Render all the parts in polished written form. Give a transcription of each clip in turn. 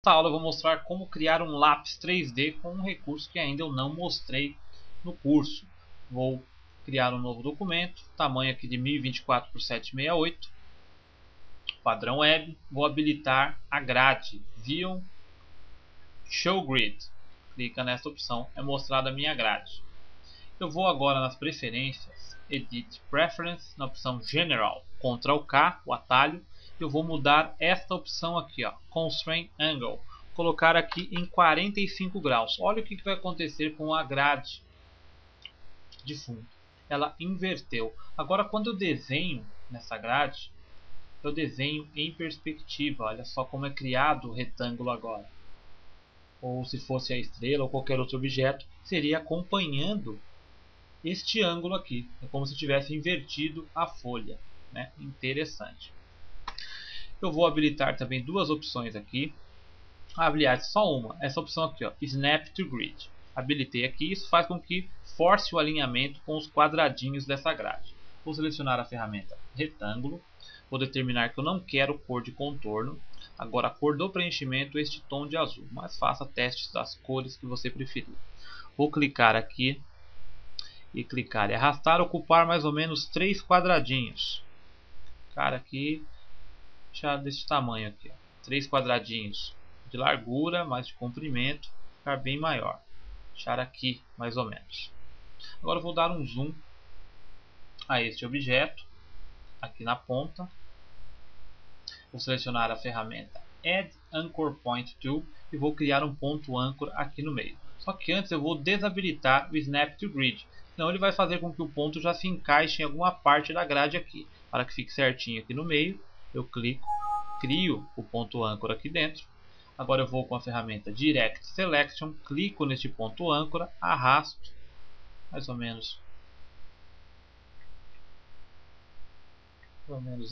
Nesta aula eu vou mostrar como criar um lápis 3D com um recurso que ainda eu não mostrei no curso. Vou criar um novo documento, tamanho aqui de 1024 por 768, padrão web. Vou habilitar a grade, View Show Grid. Clica nesta opção, é mostrada a minha grade. Eu vou agora nas preferências, Edit Preference, na opção General, Ctrl K, o atalho. Eu vou mudar esta opção aqui, ó, Constraint Angle, colocar aqui em 45 graus. Olha o que vai acontecer com a grade de fundo. Ela inverteu. Agora, quando eu desenho nessa grade, eu desenho em perspectiva. Olha só como é criado o retângulo agora. Ou se fosse a estrela ou qualquer outro objeto, seria acompanhando este ângulo aqui. É como se tivesse invertido a folha, né? Interessante. Eu vou habilitar também duas opções aqui. Aliás, só uma. Essa opção aqui, ó, Snap to Grid. Habilitei aqui. Isso faz com que force o alinhamento com os quadradinhos dessa grade. Vou selecionar a ferramenta Retângulo. Vou determinar que eu não quero cor de contorno. Agora, a cor do preenchimento, este tom de azul. Mas faça testes das cores que você preferir. Vou clicar aqui e clicar e arrastar, ocupar mais ou menos 3 quadradinhos. Cara, aqui já desse tamanho aqui, ó. 3 quadradinhos de largura, mais de comprimento, ficar bem maior. Deixar aqui mais ou menos. Agora eu vou dar um zoom a este objeto aqui na ponta. Vou selecionar a ferramenta Add Anchor Point Tool e vou criar um ponto âncora aqui no meio. Só que antes eu vou desabilitar o Snap to Grid, senão ele vai fazer com que o ponto já se encaixe em alguma parte da grade aqui. Para que fique certinho aqui no meio, eu clico, crio o ponto âncora aqui dentro. Agora eu vou com a ferramenta Direct Selection, clico neste ponto âncora, arrasto mais ou menos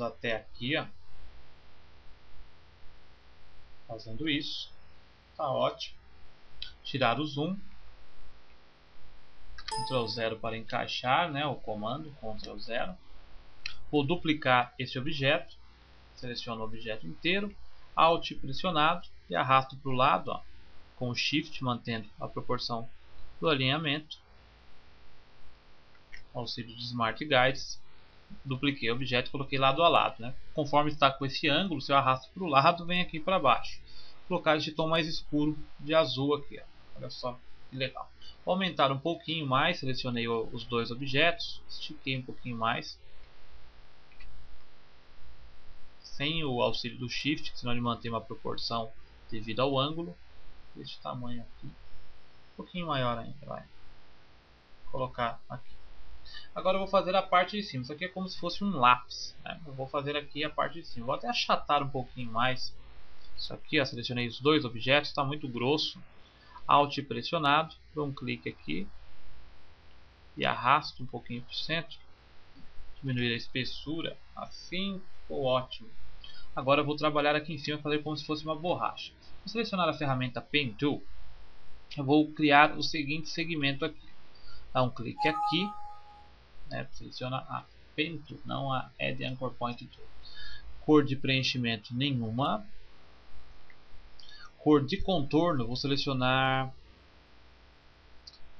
até aqui, ó. Fazendo isso, tá ótimo. Tirar o zoom, Ctrl 0 para encaixar, né, o comando, Ctrl 0. Vou duplicar esse objeto, seleciono o objeto inteiro, Alt pressionado e arrasto para o lado, ó, com o Shift mantendo a proporção do alinhamento. Auxílio de Smart Guides, dupliquei o objeto e coloquei lado a lado, né? Conforme está com esse ângulo, se eu arrasto para o lado, vem aqui para baixo. Vou colocar este tom mais escuro de azul aqui, ó. Olha só que legal. Vou aumentar um pouquinho mais, selecionei os dois objetos, estiquei um pouquinho mais, sem o auxílio do Shift, senão ele mantém uma proporção devido ao ângulo. Este tamanho aqui, um pouquinho maior ainda, vai colocar aqui. Agora eu vou fazer a parte de cima. Isso aqui é como se fosse um lápis, né? Eu vou fazer aqui a parte de cima. Vou até achatar um pouquinho mais. Isso aqui, ó, selecionei os dois objetos, está muito grosso. Alt pressionado, dou um clique aqui e arrasto um pouquinho para o centro. Diminuir a espessura, assim ficou ótimo. Agora eu vou trabalhar aqui em cima, fazer como se fosse uma borracha. Vou selecionar a ferramenta Pen Tool. Eu vou criar o seguinte segmento aqui. Dá um clique aqui, né, seleciona a Pen Tool, não a Add Anchor Point Tool. Cor de preenchimento nenhuma. Cor de contorno, vou selecionar,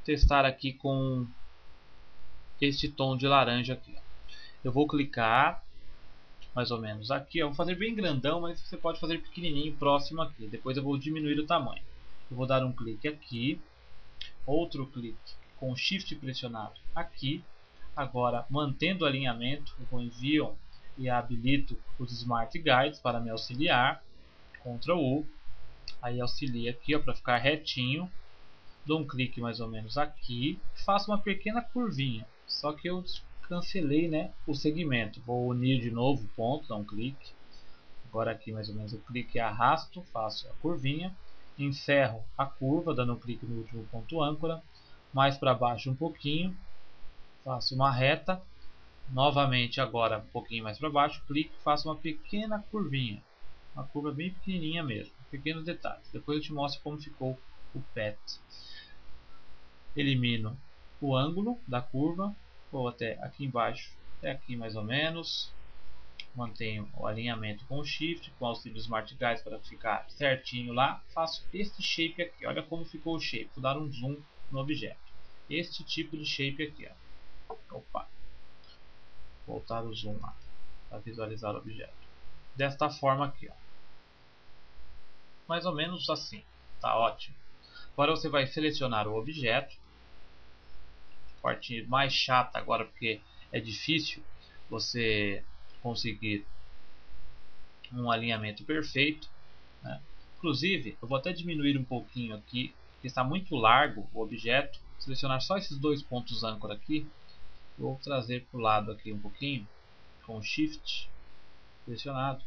testar aqui com este tom de laranja aqui. Eu vou clicar mais ou menos aqui, eu vou fazer bem grandão, mas você pode fazer pequenininho próximo aqui. Depois eu vou diminuir o tamanho. Eu vou dar um clique aqui, outro clique com Shift pressionado aqui. Agora, mantendo o alinhamento, eu vou em View e habilito os Smart Guides para me auxiliar. Ctrl U, aí auxilia aqui para ficar retinho. Dou um clique mais ou menos aqui, faço uma pequena curvinha, só que eu cancelei, né, o segmento. Vou unir de novo o ponto, dar um clique. Agora aqui mais ou menos eu clique e arrasto, faço a curvinha, encerro a curva dando um clique no último ponto âncora, mais para baixo um pouquinho, faço uma reta, novamente agora um pouquinho mais para baixo, clique, faço uma pequena curvinha, uma curva bem pequenininha mesmo, pequenos detalhes. Depois eu te mostro como ficou o pet. Elimino o ângulo da curva, vou até aqui embaixo, até aqui mais ou menos, Mantenho o alinhamento com o Shift, com o auxílio do Smart Guides para ficar certinho lá. Faço este shape aqui, olha como ficou o shape. Vou dar um zoom no objeto. Este tipo de shape aqui, ó. Opa, voltar o zoom lá para visualizar o objeto. Desta forma aqui, ó. Mais ou menos assim, tá ótimo. Agora você vai selecionar o objeto. Parte mais chata agora, porque é difícil você conseguir um alinhamento perfeito, né? Inclusive, eu vou até diminuir um pouquinho aqui, porque está muito largo o objeto. Selecionar só esses dois pontos âncora aqui. Vou trazer para o lado aqui um pouquinho, com o Shift selecionado.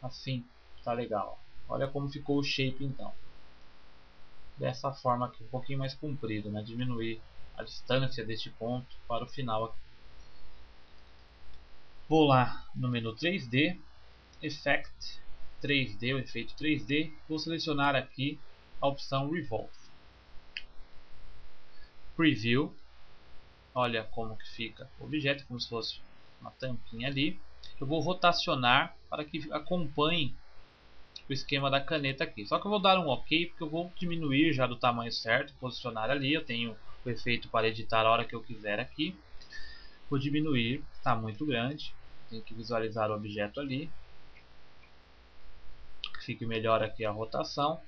Assim, tá legal. Olha como ficou o shape então. Dessa forma aqui, um pouquinho mais comprido, né? Diminuir a distância deste ponto para o final aqui. Vou lá no menu 3D, Effect 3D, o efeito 3D. Vou selecionar aqui a opção Revolve. Preview. Olha como que fica o objeto, como se fosse uma tampinha ali. Eu vou rotacionar para que acompanhe o esquema da caneta aqui. Só que eu vou dar um OK, porque eu vou diminuir já do tamanho certo, posicionar ali. Eu tenho o efeito para editar a hora que eu quiser aqui. Vou diminuir, está muito grande. Tenho que visualizar o objeto ali. Fique melhor aqui a rotação.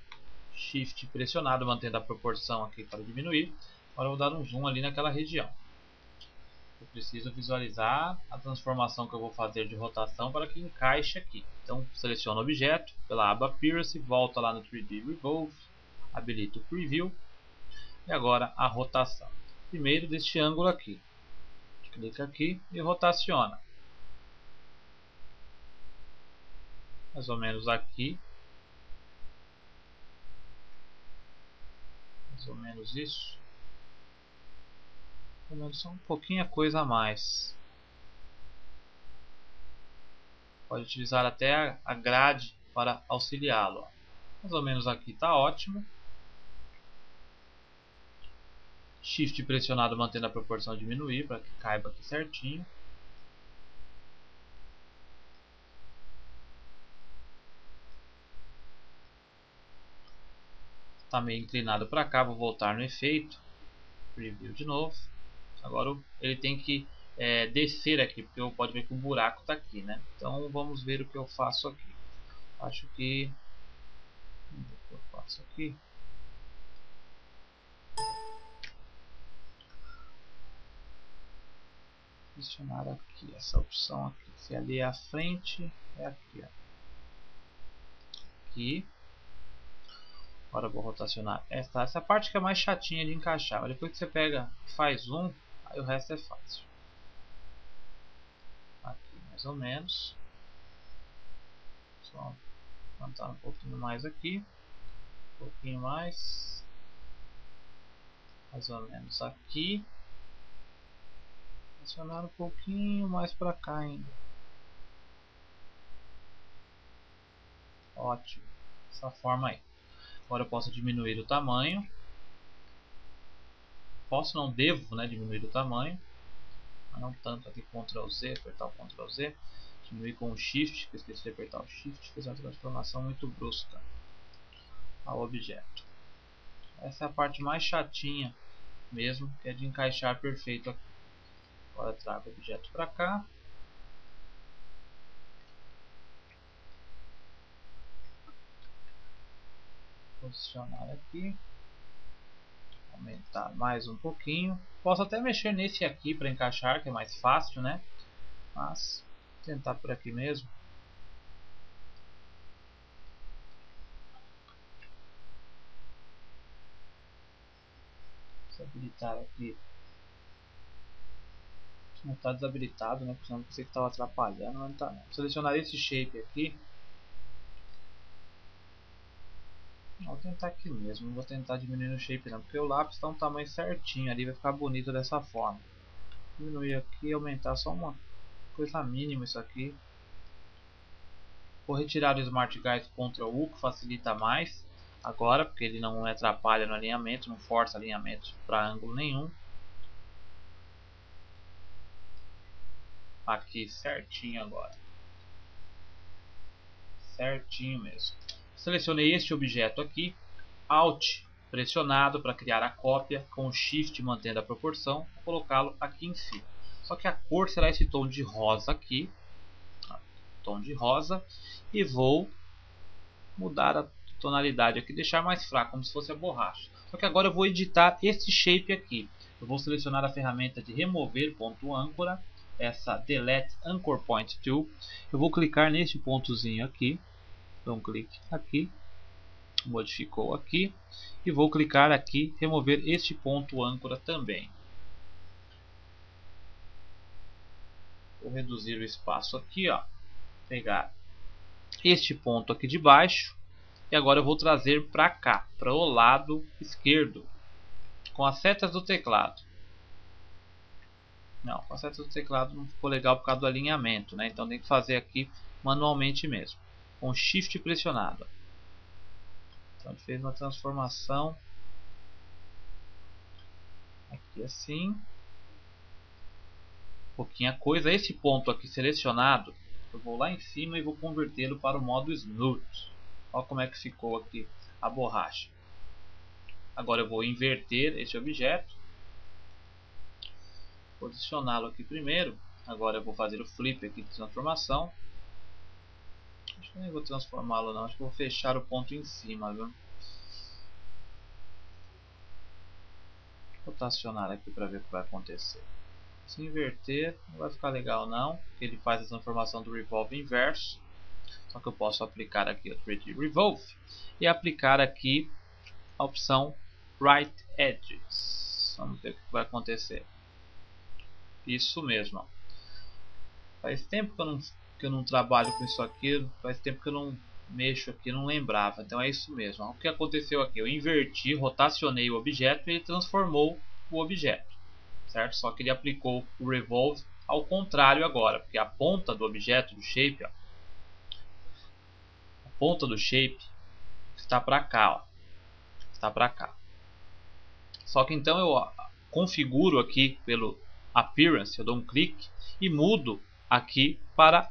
Shift pressionado, mantendo a proporção aqui para diminuir. Agora eu vou dar um zoom ali naquela região. Eu preciso visualizar a transformação que eu vou fazer de rotação para que encaixe aqui. Então seleciono o objeto pela aba Appearance, volta lá no 3D Revolve, habilito o Preview e agora a rotação. Primeiro deste ângulo aqui. Clica aqui e rotaciona. Mais ou menos aqui. Mais ou menos isso. Pelo menos só um pouquinho a coisa a mais. Pode utilizar até a grade para auxiliá-lo. Mais ou menos aqui está ótimo. Shift pressionado mantendo a proporção diminuir para que caiba aqui certinho. Está meio inclinado para cá, vou voltar no efeito. Preview de novo. Agora ele tem que descer aqui, porque pode ver que o buraco está aqui, né? Então vamos ver o que eu faço aqui. Acho que o que eu faço aqui. Posicionar aqui essa opção aqui. Se ali é a frente, é aqui, ó. Aqui. Agora eu vou rotacionar essa parte que é mais chatinha de encaixar. Mas depois que você pega, faz um, aí o resto é fácil. Aqui mais ou menos. Só levantar um pouquinho mais aqui. Um pouquinho mais. Mais ou menos aqui. Posicionar um pouquinho mais para cá ainda. Ótimo. Dessa forma aí. Agora eu posso diminuir o tamanho. Posso, não devo, né, diminuir o tamanho. Mas não tanto aqui. Ctrl Z, apertar o Ctrl Z. Diminuir com o Shift, que eu esqueci de apertar o Shift. Fez uma transformação muito brusca ao objeto. Essa é a parte mais chatinha mesmo, que é de encaixar perfeito aqui. Agora trago o objeto para cá. Posicionar aqui. Aumentar mais um pouquinho. Posso até mexer nesse aqui para encaixar, que é mais fácil, né? Mas vou tentar por aqui mesmo. Desabilitar aqui. Não está desabilitado, né? Porque eu pensei que estava atrapalhando, mas não está não. Selecionar esse shape aqui. Vou tentar aqui mesmo, não vou tentar diminuir o shape não, porque o lápis está um tamanho certinho ali, vai ficar bonito dessa forma. Diminuir aqui e aumentar só uma coisa mínima isso aqui. Vou retirar o Smart Guide Ctrl U, que facilita mais agora, porque ele não atrapalha no alinhamento, não força alinhamento para ângulo nenhum. aqui certinho agora. Certinho mesmo. Selecionei este objeto aqui, Alt pressionado para criar a cópia, com Shift mantendo a proporção, vou colocá-lo aqui em cima. Só que a cor será esse tom de rosa aqui, tom de rosa, e vou mudar a tonalidade aqui, deixar mais fraco, como se fosse a borracha. Só que agora eu vou editar esse shape aqui. Eu vou selecionar a ferramenta de remover ponto âncora, essa Delete Anchor Point Tool. Eu vou clicar neste pontozinho aqui, dou um clique aqui, modificou aqui, e vou clicar aqui, remover este ponto âncora também. Vou reduzir o espaço aqui, ó, pegar este ponto aqui de baixo, e agora eu vou trazer para cá, para o lado esquerdo, com as setas do teclado. Não, com as setas do teclado não ficou legal por causa do alinhamento, né? Então tem que fazer aqui manualmente mesmo, com Shift pressionado. Então a gente fez uma transformação aqui assim, pouquinha coisa. Esse ponto aqui selecionado, eu vou lá em cima e vou convertê-lo para o modo Smooth. Olha como é que ficou aqui a borracha. Agora eu vou inverter esse objeto, posicioná-lo aqui primeiro. Agora eu vou fazer o flip aqui de transformação. Acho que nem vou transformá-lo não, acho que vou fechar o ponto em cima, viu? Vou rotacionar aqui para ver o que vai acontecer. Se inverter não vai ficar legal não, porque ele faz a transformação do Revolve inverso. Só que eu posso aplicar aqui o 3D Revolve e aplicar aqui a opção Right Edges. Vamos ver o que vai acontecer. Isso mesmo, ó. Faz tempo que eu não trabalho com isso aqui, faz tempo que eu não mexo aqui, não lembrava. Então é isso mesmo. O que aconteceu aqui? Eu inverti, rotacionei o objeto e ele transformou o objeto, certo? Só que ele aplicou o Revolve ao contrário agora, porque a ponta do objeto, do shape, ó, a ponta do shape está para cá, ó, está para cá. Só que então eu configuro aqui pelo Appearance, eu dou um clique e mudo aqui para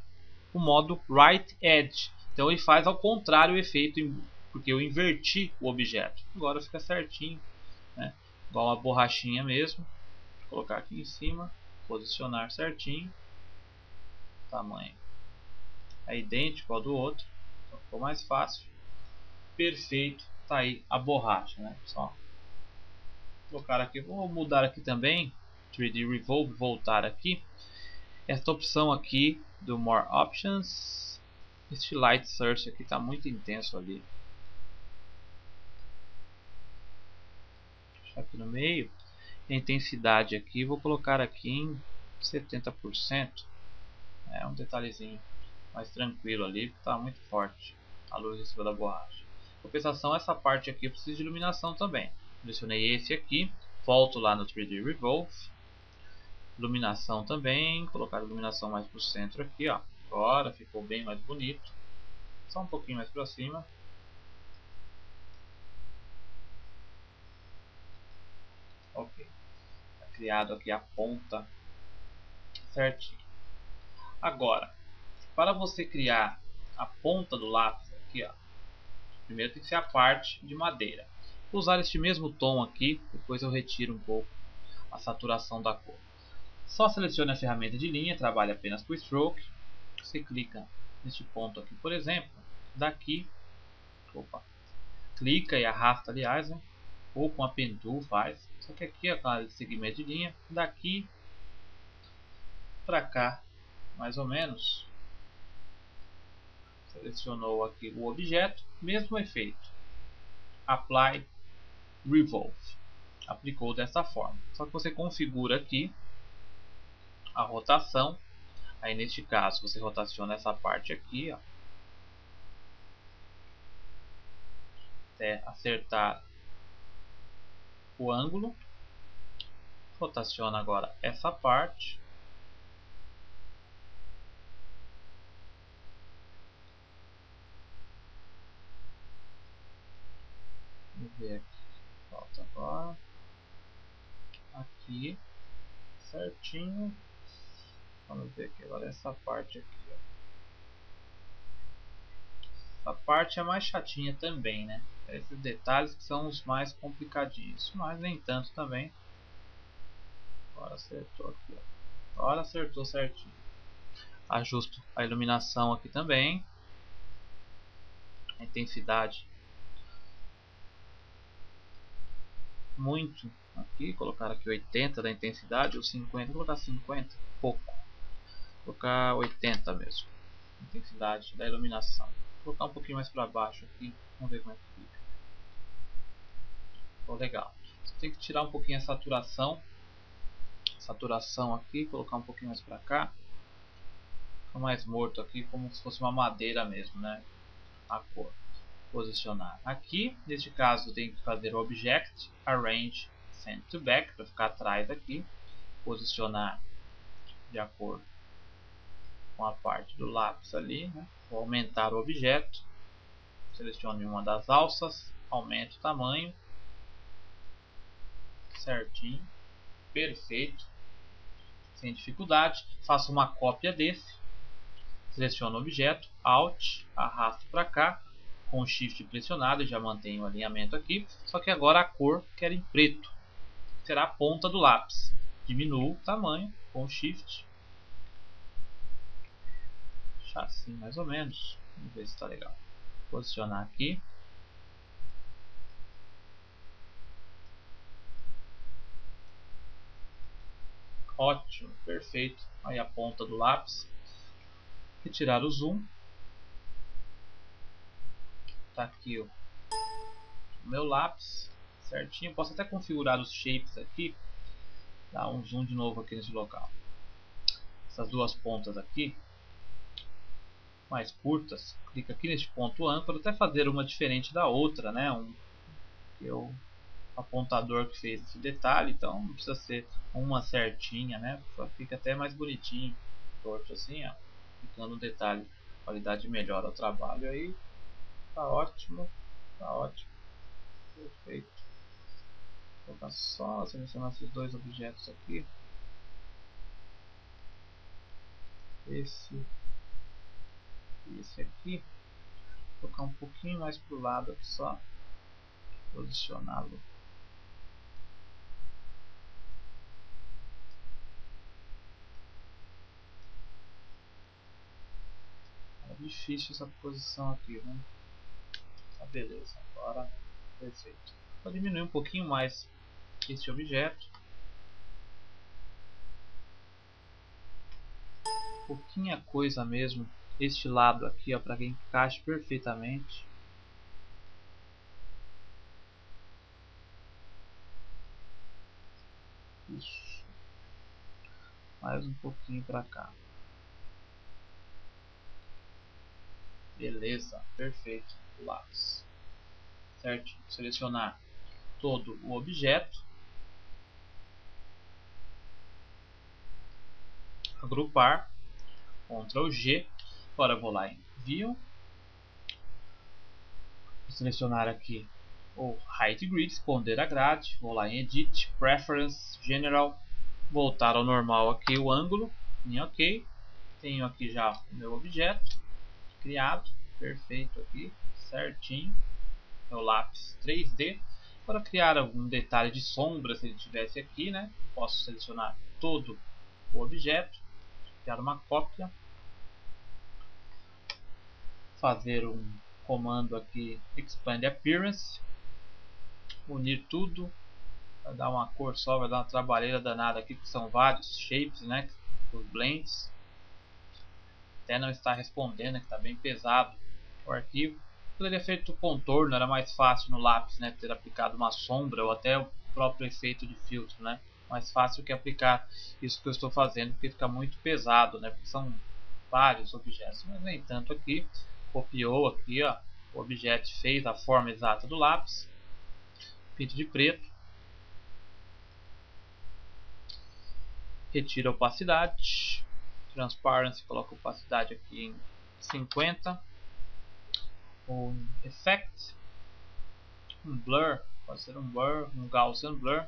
o modo Right Edge. Então ele faz ao contrário o efeito, porque eu inverti o objeto. Agora fica certinho, né? Igual uma borrachinha mesmo. Vou colocar aqui em cima, posicionar certinho. Tamanho é idêntico ao do outro, então ficou mais fácil. Perfeito, tá aí a borracha, né? Só colocar aqui, vou mudar aqui também, 3D Revolve, voltar aqui. Esta opção aqui do More Options, este Light Source aqui está muito intenso ali. Deixar aqui no meio. A intensidade aqui, vou colocar aqui em 70%. É um detalhezinho mais tranquilo ali, porque está muito forte a luz em cima da borracha. Compensação, essa parte aqui eu preciso de iluminação também. Selecionei esse aqui, volto lá no 3D Revolve. Iluminação também, colocar a iluminação mais para o centro aqui, ó. Agora ficou bem mais bonito. Só um pouquinho mais para cima. Ok. Tá criado aqui a ponta certinho. Agora, para você criar a ponta do lápis aqui, ó, primeiro tem que ser a parte de madeira. Vou usar este mesmo tom aqui, depois eu retiro um pouco a saturação da cor. Só selecione a ferramenta de linha, trabalhe apenas com Stroke. Você clica neste ponto aqui, por exemplo, daqui, clica e arrasta, aliás, né? Ou com a Pen Tool faz. Só que aqui é o segmento de linha, daqui para cá, mais ou menos. Selecionou aqui o objeto, mesmo efeito. Apply Revolve. Aplicou dessa forma. Só que você configura aqui a rotação. Aí neste caso você rotaciona essa parte aqui, ó, até acertar o ângulo. Rotaciona agora essa parte. Vamos ver aqui. Falta agora. Aqui. Certinho. Vamos ver aqui agora essa parte aqui. Ó. Essa parte é mais chatinha também, né? Esses detalhes que são os mais complicadinhos, mas nem tanto também. Agora acertou aqui, ó. Agora acertou certinho. Ajusto a iluminação aqui também. A intensidade. Muito. Aqui, colocar aqui 80 da intensidade ou 50. Vou colocar 50, pouco. Vou colocar 80 mesmo. Intensidade da iluminação. Vou colocar um pouquinho mais para baixo aqui. Vamos ver como é que fica. Ficou legal. Você tem que tirar um pouquinho a saturação. Saturação aqui, colocar um pouquinho mais para cá. Fica mais morto aqui, como se fosse uma madeira mesmo, né? A cor. Posicionar aqui, neste caso eu tenho que fazer o Object, Arrange, Send to Back, para ficar atrás aqui. Posicionar de acordo com a parte do lápis ali, né? Vou aumentar o objeto. Selecione uma das alças, aumento o tamanho. Certinho. Perfeito. Sem dificuldade. Faço uma cópia desse. Seleciono o objeto, Alt, arrasto para cá. Com o Shift pressionado, já mantenho o alinhamento aqui. Só que agora a cor quero em preto. Será a ponta do lápis. Diminuo o tamanho com o Shift. Deixar assim mais ou menos. Vamos ver se está legal. Posicionar aqui. Ótimo, perfeito. Aí a ponta do lápis. Retirar o zoom. Tá aqui o meu lápis. Certinho. Posso até configurar os shapes aqui. Dar um zoom de novo aqui nesse local. Essas duas pontas aqui. Mais curtas. Clica aqui neste ponto âncora. Até fazer uma diferente da outra, né? O apontador que fez esse detalhe. Então não precisa ser uma certinha, né? Só fica até mais bonitinho. Torto assim, ó. Ficando um detalhe. Qualidade melhor ao trabalho aí. Tá ótimo. Tá ótimo. Perfeito. Vou colocar só selecionar esses dois objetos aqui. Esse e esse aqui. Vou colocar um pouquinho mais pro lado aqui só. Posicioná-lo. É difícil essa posição aqui, né? Tá, beleza. Agora, perfeito. Vou diminuir um pouquinho mais este objeto. Pouquinha coisa mesmo. Este lado aqui, ó, para que encaixe perfeitamente. Isso. Mais um pouquinho para cá. Beleza, perfeito. O lápis. Certo? Selecionar todo o objeto. Agrupar. Ctrl G. Agora eu vou lá em View. Vou selecionar aqui o Height Grid, esconder a grade. Vou lá em Edit, Preference, General. Voltar ao normal aqui o ângulo. Em OK. Tenho aqui já o meu objeto criado. Perfeito aqui. Certinho. Meu lápis 3D. Para criar algum detalhe de sombra, se ele tivesse aqui, né? Posso selecionar todo o objeto. Criar uma cópia. Fazer um comando aqui, Expand Appearance. Unir tudo. Vai dar uma cor só, vai dar uma trabalheira danada aqui, que são vários shapes, né? Os blends. Até não está respondendo, que está bem pesado o arquivo. Poderia ter feito o contorno, era mais fácil no lápis, né? Ter aplicado uma sombra ou até o próprio efeito de filtro, né? Mais fácil que aplicar isso que eu estou fazendo, porque fica muito pesado, né? Porque são vários objetos, mas nem tanto aqui. Copiou aqui, ó, o objeto, fez a forma exata do lápis. Pinto de preto. Retira a opacidade. Transparency, coloca a opacidade aqui em 50. Um Effect. Um Blur, pode ser um Blur, um Gaussian Blur.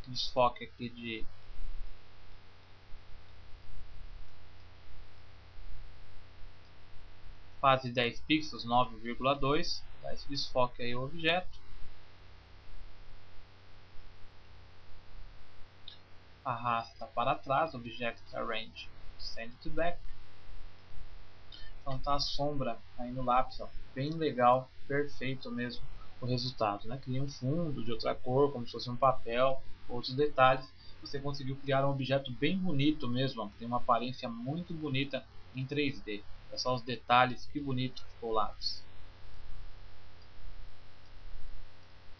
Desfoque aqui de fase 10 pixels, 9,2, dá esse desfoque aí ao objeto. Arrasta para trás, Object Arrange, Send to Back. Então tá a sombra aí no lápis, ó, bem legal, perfeito mesmo o resultado, né? Cria um fundo de outra cor, como se fosse um papel, outros detalhes. Você conseguiu criar um objeto bem bonito mesmo, ó, tem uma aparência muito bonita em 3D. Olha só os detalhes, que bonito ficou o lápis.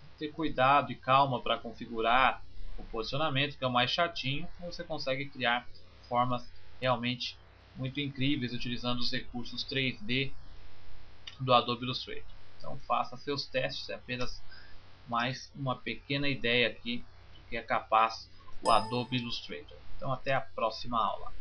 Tem que ter cuidado e calma para configurar o posicionamento, que é o mais chatinho, mas você consegue criar formas realmente muito incríveis utilizando os recursos 3D do Adobe Illustrator. Então faça seus testes, é apenas mais uma pequena ideia aqui do que é capaz o Adobe Illustrator. Então até a próxima aula.